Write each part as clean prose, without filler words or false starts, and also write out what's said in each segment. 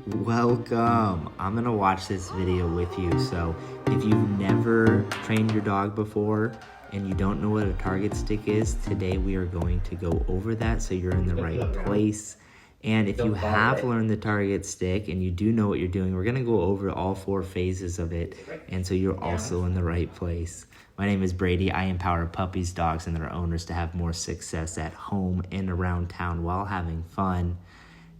Welcome. I'm gonna watch this video with you. So if you've never trained your dog before and you don't know what a target stick is, today we are going to go over that so you're in the right place. And if you have learned the target stick and you do know what you're doing, we're gonna go over all 4 phases of it, and so you're also in the right place. My name is Brady. I empower puppies, dogs, and their owners to have more success at home and around town while having fun.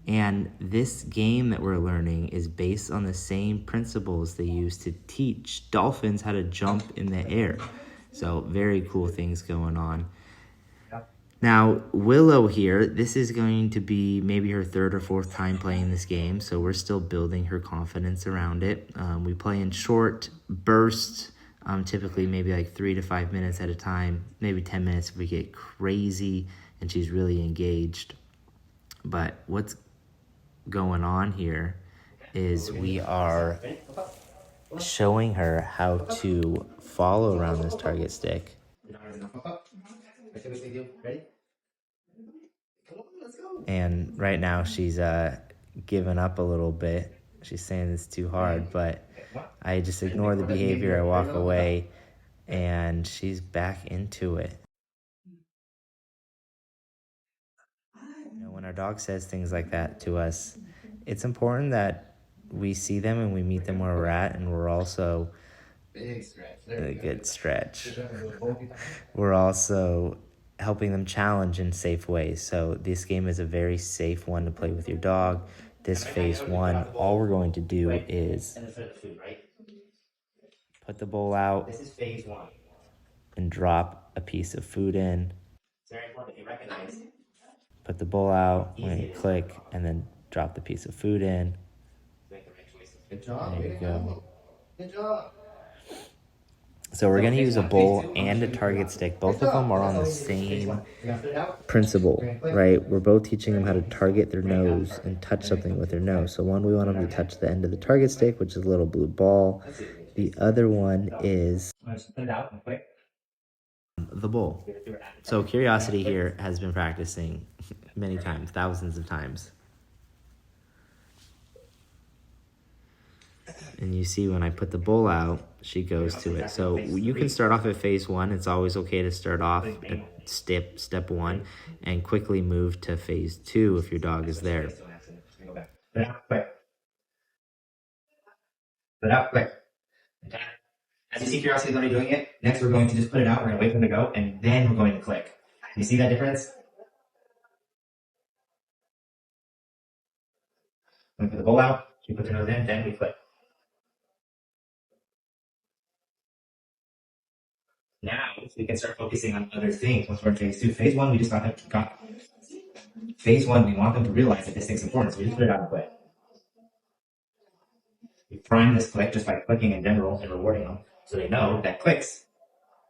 And this game that we're learning is based on the same principles they use to teach dolphins how to jump in the air. So very cool things going on. Now, Willow here, this is going to be maybe her 3rd or 4th time playing this game, so we're still building her confidence around it. We play in short bursts, typically maybe like 3 to 5 minutes at a time, maybe 10 minutes if we get crazy and she's really engaged. But what's going on here is we are showing her how to follow around this target stick. And right now she's given up a little bit. She's saying it's too hard, but I just ignore the behavior. I walk away and she's back into it. You know, when our dog says things like that to us, it's important that we see them and we meet them where we're at, and we're also a good stretch. We're also helping them challenge in safe ways. So this game is a very safe one to play with your dog. This phase 1, all we're going to do is put the bowl out and drop a piece of food in. Put the bowl out, we're going to click, and then drop the piece of food in. Good job. There you go. Good job. So we're going to use a bowl and a target stick. Both of them are on the same principle, right? We're both teaching them how to target their nose and touch something with their nose. So one, we want them to touch the end of the target stick, which is a little blue ball. The other one is the bowl. So Curiosity here has been practicing many times, thousands of times. And you see when I put the bowl out, she goes to it. So you can start off at phase 1. It's always okay to start off at step 1 and quickly move to phase 2 if your dog is there. Put out quick. Put out quick. As you see Curiosity is already doing it, next we're going to just put it out, we're going to wait for them to go, and then we're going to click. You see that difference? We put the bowl out, we put the nose in, then we click. Now we can start focusing on other things once we're in phase 2. Phase 1, we just got phase 1, we want them to realize that this thing's important, so we just put it out and click. We prime this click just by clicking in general and rewarding them, so they know that clicks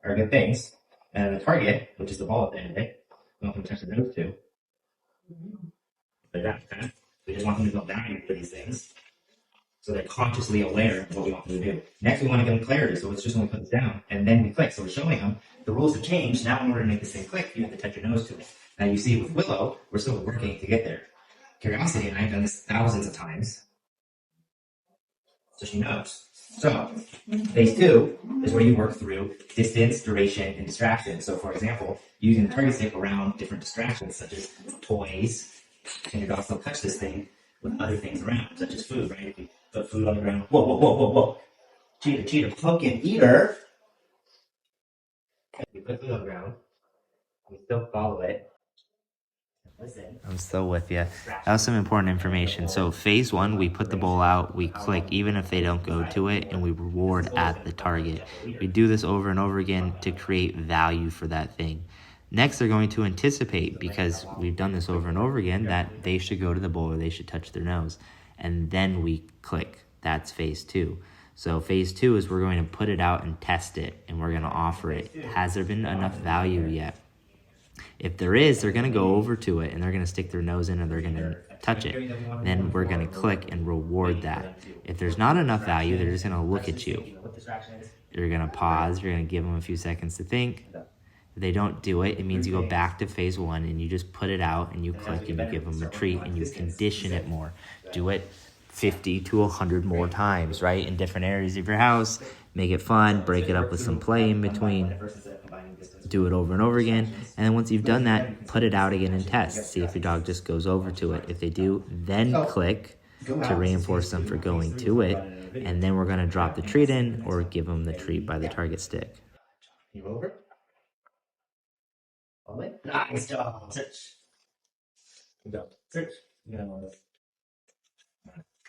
are good things. And the target, which is the ball at the end of it, we want them to touch the nose too. Like that, okay? We just want them to feel value for these things, so they're consciously aware of what we want them to do. Next, we want to give them clarity, so it's just when we put this down, and then we click. So we're showing them the rules have changed. Now, in order to make the same click, you have to touch your nose to it. Now, you see with Willow, we're still working to get there. Curiosity and I have done this thousands of times, so she knows. So, phase 2 is where you work through distance, duration, and distraction. So, for example, using the target stick around different distractions, such as toys, and your dog still touch this thing with other things around, such as food, right? If you put food on the ground, whoa, whoa, whoa, whoa, whoa. Cheater, pumpkin eater. If you put food on the ground, we still follow it. Listen. I'm still with you. That was some important information. So phase 1, we put the bowl out, we click even if they don't go to it, and we reward at the target. We do this over and over again to create value for that thing. Next, they're going to anticipate, because we've done this over and over again, that they should go to the bowl or they should touch their nose. And then we click. That's phase 2. So phase 2 is we're going to put it out and test it, and we're going to offer it. Has there been enough value yet? If there is, they're going to go over to it, and they're going to stick their nose in, and they're going to touch it. Then we're going to click and reward that. If there's not enough value, they're just going to look at you. You're going to pause. You're going to give them a few seconds to think. If they don't do it, it means you go back to phase 1 and you just put it out and you click and you give them a treat and you condition it more. Do it 50 to 100 more times, right? In different areas of your house. Make it fun, break it up with some play in between. Do it over and over again. And then once you've done that, put it out again and test. See if your dog just goes over to it. If they do, then click to reinforce them for going to it. And then we're going to drop the treat in or give them the treat by the target stick. You roll over. All the way. Nice job. Search. Good job. Search. You got one of those.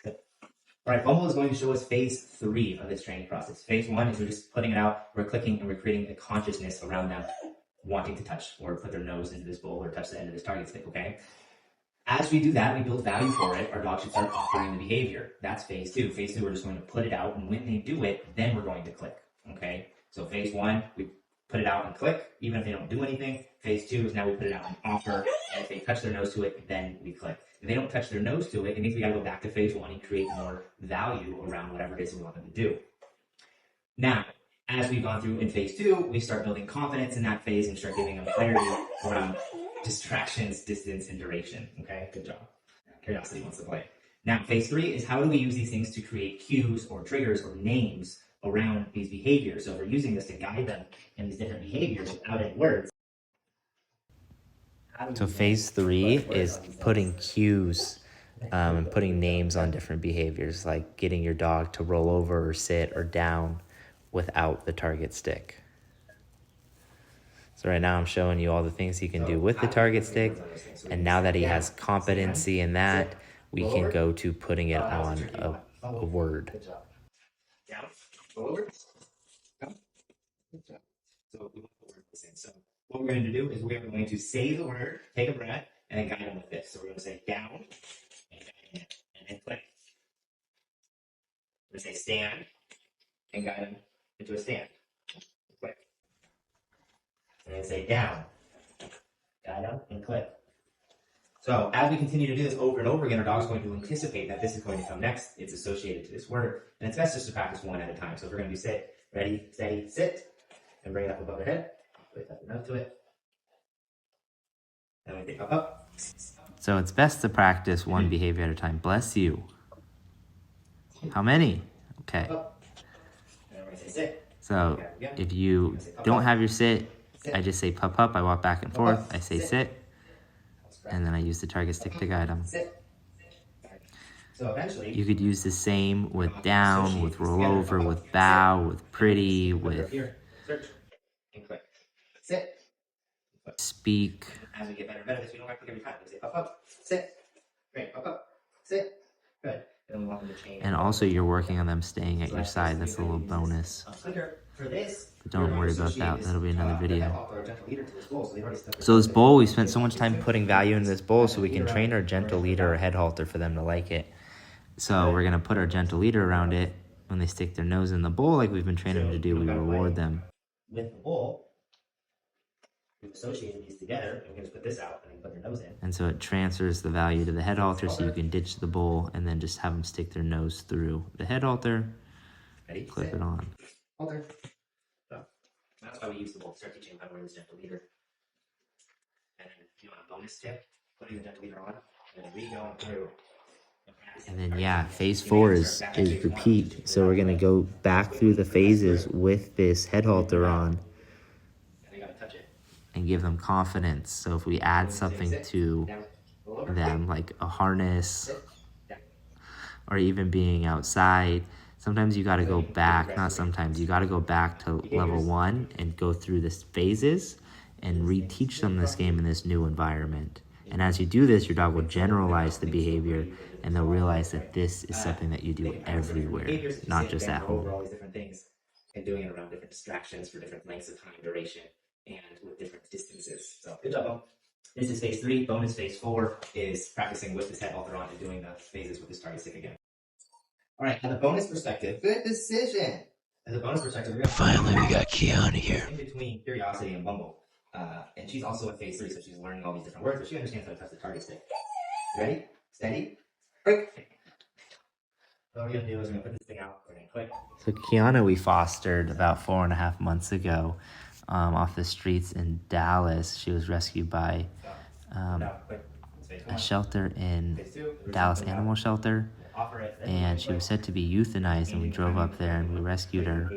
Good. All right, Bumble is going to show us phase 3 of this training process. Phase 1 is we're just putting it out, we're clicking, and we're creating a consciousness around them wanting to touch or put their nose into this bowl or touch the end of this target stick, okay? As we do that, we build value for it. Our dog should start offering the behavior. That's phase 2. Phase 2, we're just going to put it out, and when they do it, then we're going to click, okay? So phase 1, we put it out and click, even if they don't do anything. Phase 2 is now we put it out and offer, and if they touch their nose to it, then we click. If they don't touch their nose to it, it means we gotta go back to phase 1 and create more value around whatever it is we want them to do. Now, as we've gone through in phase 2, we start building confidence in that phase and start giving them clarity around distractions, distance, and duration. Okay, good job. Curiosity wants to play. Now, phase 3 is how do we use these things to create cues or triggers or names around these behaviors. So we're using this to guide them in these different behaviors without any words. So phase 3 is putting cues and putting names on different behaviors, like getting your dog to roll over or sit or down without the target stick. So right now I'm showing you all the things he can do with the target stick, and now that he has competency in that, we can go to putting it on a word. Down, roll over, down. Good job. So we want the word the same. So what we're going to do is we're going to say the word, take a breath, and then guide them with this. So we're going to say down, and then click. We're going to say stand, and guide them into a stand. Click. And then say down, guide them, and click. So as we continue to do this over and over again, our dog's going to anticipate that this is going to come next. It's associated to this word, and it's best just to practice one at a time. So if we're going to do sit, ready, steady, sit, and bring it up above their head. Put that enough to it. And we think up. So it's best to practice one behavior at a time. Bless you. How many? Okay. And we're going to say sit. So if you don't have your sit, I just say pup up. I walk back and forth. I say sit. And then I use the target stick to guide them. So eventually, you could use the same with down, with roll over, with bow, with pretty, with sit, speak. As we get better and better, we don't have to click every time. We say up, sit, great, up, sit, good. And then we want them to change. And also you're working on them staying at your side. That's a little bonus. For this, but don't worry about that. That'll be another video. So this bowl, we spent so much time putting value in this bowl so we can train our gentle leader or head halter for them to like it. So we're going to put our gentle leader around it. When they stick their nose in the bowl like we've been training them to do, we reward them. With the bowl, we've associated these together, and we can just put this out and then put their nose in. And so it transfers the value to the head halter, so you can ditch the bowl and then just have them stick their nose through the head halter. Ready? Clip it on. Halter. So that's why we use the bowl to start teaching how to wear this gentle leader. And then if you want a bonus tip, putting the gentle leader on, and then re-going through. And then yeah, phase 4 is repeat. So we're gonna go back through the phases with this head halter on and give them confidence. So if we add something to them, like a harness or even being outside, sometimes you gotta go back, not sometimes, you gotta go back to level 1 and go through this phases and reteach them this game in this new environment. And as you do this, your dog will generalize the behavior and they'll realize that this is something that you do everywhere, not just at home. All these different things and doing it around different distractions for different lengths of time, duration, and with different distances. So good job, Bo. This is phase 3. Bonus phase 4 is practicing with this head halter on and doing the phases with this target stick again. All right, as a bonus perspective, good decision. As a bonus perspective, we're Finally, we got Kiana here. in between Curiosity and Bumble. And she's also in phase 3, so she's learning all these different words, but she understands how to touch the target stick. Ready? Steady? Break. So what we're going to do is we're going to put this thing out. We're going to click. So Kiana we fostered about 4.5 months ago off the streets in Dallas. She was rescued by a shelter in Dallas Animal Shelter. and she was said to be euthanized, and we drove up there and we rescued her.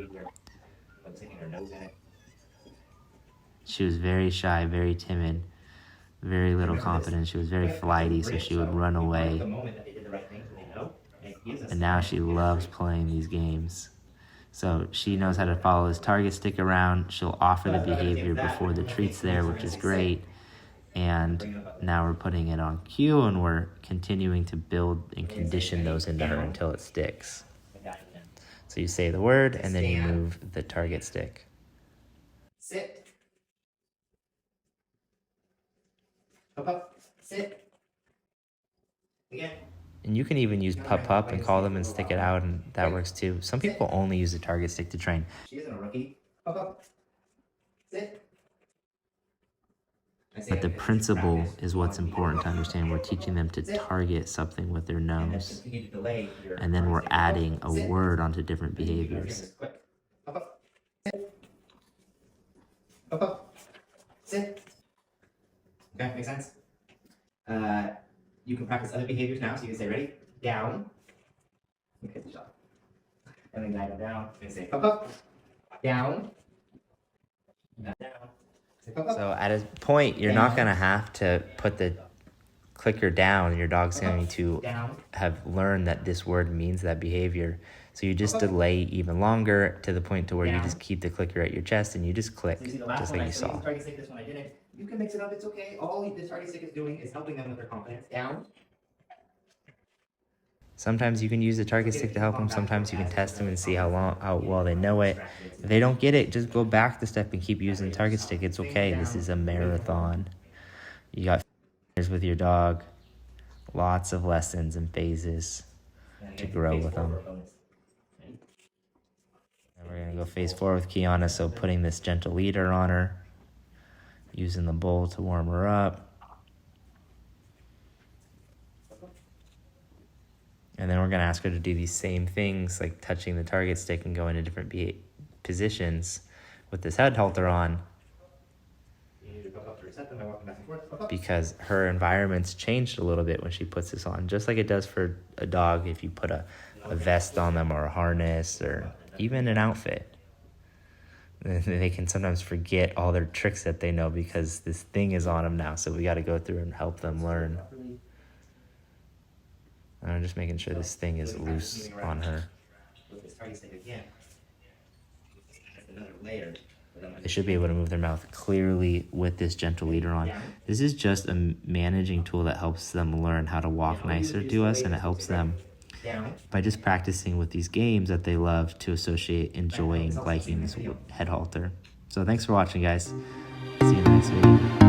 She was very shy, very timid, very little confidence. She was very flighty, so she would run away. And now she loves playing these games. So she knows how to follow this target stick around. She'll offer the behavior before the treat's there, which is great. And now we're putting it on cue, and we're continuing to build and condition those into her until it sticks. So you say the word, and then you move the target stick. Sit. Up. Sit. Again. And you can even use pup and call them and stick it out, and that works too. Some people only use the target stick to train. She isn't a rookie. Up. Sit. But the principle is what's important to understand. We're teaching them to target something with their nose. And then we're adding a word onto different behaviors. Up. Up. Sit. Okay, makes sense? You can practice other behaviors now, so you can say, ready? Down. Okay, good job. And then guide them down. You can say, up. Down. Down. Say, up. So at a point, you're not going to have to put the clicker down. Your dog's going to have learned that this word means that behavior. So you just delay even longer to the point to where you just keep the clicker at your chest and you just click, just like you saw. This one I didn't. You can mix it up, it's okay. All the target stick is doing is helping them with their confidence. Down. Sometimes you can use the target stick to help them. Sometimes you can test them and see how well they know it. If they don't get it, just go back the step and keep using the target stick. It's okay. This is a marathon. You got with your dog. Lots of lessons and phases to grow with them. And we're going to go phase 4 with Kiana. So putting this gentle leader on her. Using the bowl to warm her up. And then we're going to ask her to do these same things, like touching the target stick and going to different positions with this head halter on. Because her environment's changed a little bit when she puts this on, just like it does for a dog if you put a vest on them or a harness or even an outfit. They can sometimes forget all their tricks that they know because this thing is on them now. So we got to go through and help them learn. And I'm just making sure this thing is loose on her. They should be able to move their mouth clearly with this gentle leader on. This is just a managing tool that helps them learn how to walk nicer to us, and it helps them by just practicing with these games that they love to associate enjoying liking this head halter. So thanks for watching, guys. See you in the next video.